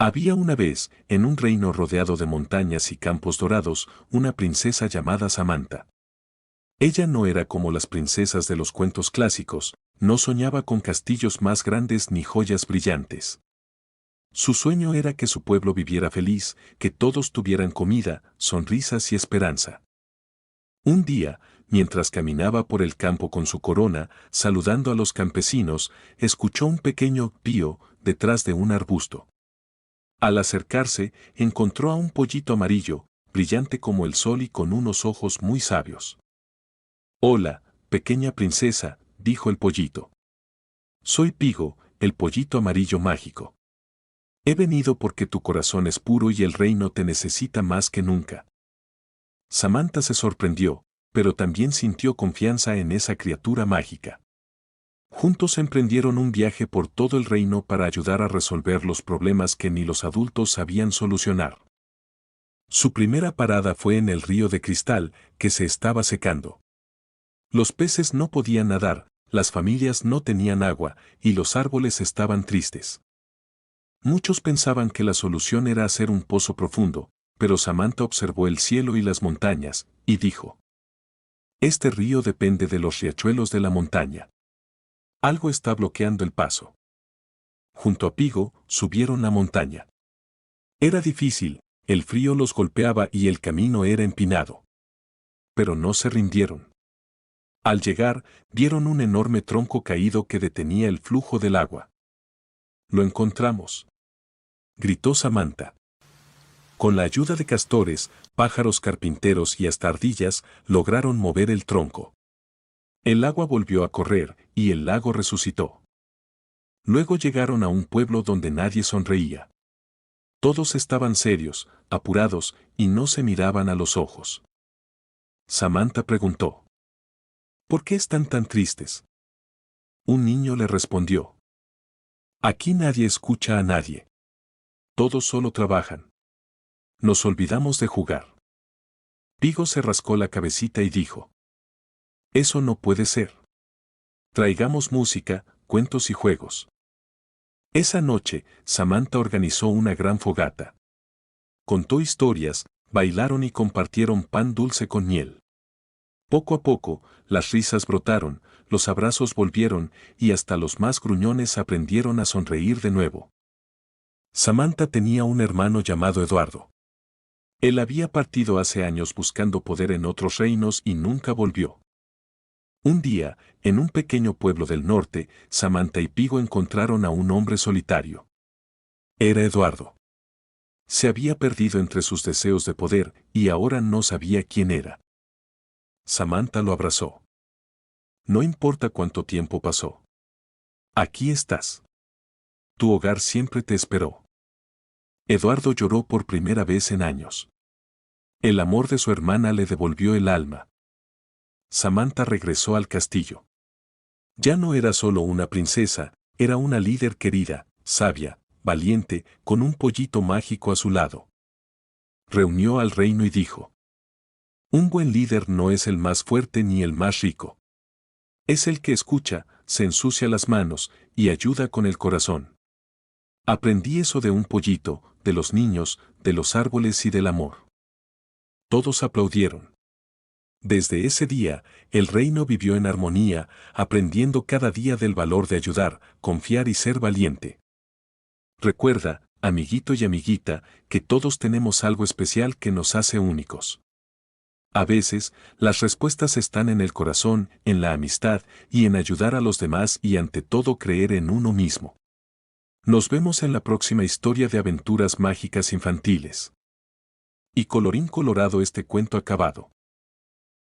Había una vez, en un reino rodeado de montañas y campos dorados, una princesa llamada Samantha. Ella no era como las princesas de los cuentos clásicos, no soñaba con castillos más grandes ni joyas brillantes. Su sueño era que su pueblo viviera feliz, que todos tuvieran comida, sonrisas y esperanza. Un día, mientras caminaba por el campo con su corona, saludando a los campesinos, escuchó un pequeño pío detrás de un arbusto. Al acercarse, encontró a un pollito amarillo, brillante como el sol y con unos ojos muy sabios. «Hola, pequeña princesa», dijo el pollito. «Soy Pigo, el pollito amarillo mágico. He venido porque tu corazón es puro y el reino te necesita más que nunca». Samantha se sorprendió, pero también sintió confianza en esa criatura mágica. Juntos emprendieron un viaje por todo el reino para ayudar a resolver los problemas que ni los adultos sabían solucionar. Su primera parada fue en el río de cristal, que se estaba secando. Los peces no podían nadar, las familias no tenían agua, y los árboles estaban tristes. Muchos pensaban que la solución era hacer un pozo profundo, pero Samantha observó el cielo y las montañas, y dijo: «Este río depende de los riachuelos de la montaña. Algo está bloqueando el paso». Junto a Pigo, subieron la montaña. Era difícil, el frío los golpeaba y el camino era empinado. Pero no se rindieron. Al llegar, vieron un enorme tronco caído que detenía el flujo del agua. «Lo encontramos», gritó Samantha. Con la ayuda de castores, pájaros carpinteros y hasta ardillas, lograron mover el tronco. El agua volvió a correr, y el lago resucitó. Luego llegaron a un pueblo donde nadie sonreía. Todos estaban serios, apurados, y no se miraban a los ojos. Samantha preguntó: «¿Por qué están tan tristes?». Un niño le respondió: «Aquí nadie escucha a nadie. Todos solo trabajan. Nos olvidamos de jugar». Pigo se rascó la cabecita y dijo: «Eso no puede ser. Traigamos música, cuentos y juegos». Esa noche, Samantha organizó una gran fogata. Contó historias, bailaron y compartieron pan dulce con miel. Poco a poco, las risas brotaron, los abrazos volvieron y hasta los más gruñones aprendieron a sonreír de nuevo. Samantha tenía un hermano llamado Eduardo. Él había partido hace años buscando poder en otros reinos y nunca volvió. Un día, en un pequeño pueblo del norte, Samantha y Pigo encontraron a un hombre solitario. Era Eduardo. Se había perdido entre sus deseos de poder y ahora no sabía quién era. Samantha lo abrazó. «No importa cuánto tiempo pasó. Aquí estás. Tu hogar siempre te esperó». Eduardo lloró por primera vez en años. El amor de su hermana le devolvió el alma. Samantha regresó al castillo. Ya no era solo una princesa, era una líder querida, sabia, valiente, con un pollito mágico a su lado. Reunió al reino y dijo: «Un buen líder no es el más fuerte ni el más rico. Es el que escucha, se ensucia las manos y ayuda con el corazón». Aprendí eso de un pollito, de los niños, de los árboles y del amor. Todos aplaudieron. Desde ese día, el reino vivió en armonía, aprendiendo cada día del valor de ayudar, confiar y ser valiente. Recuerda, amiguito y amiguita, que todos tenemos algo especial que nos hace únicos. A veces, las respuestas están en el corazón, en la amistad y en ayudar a los demás y ante todo creer en uno mismo. Nos vemos en la próxima historia de aventuras mágicas infantiles. Y colorín colorado, este cuento acabado.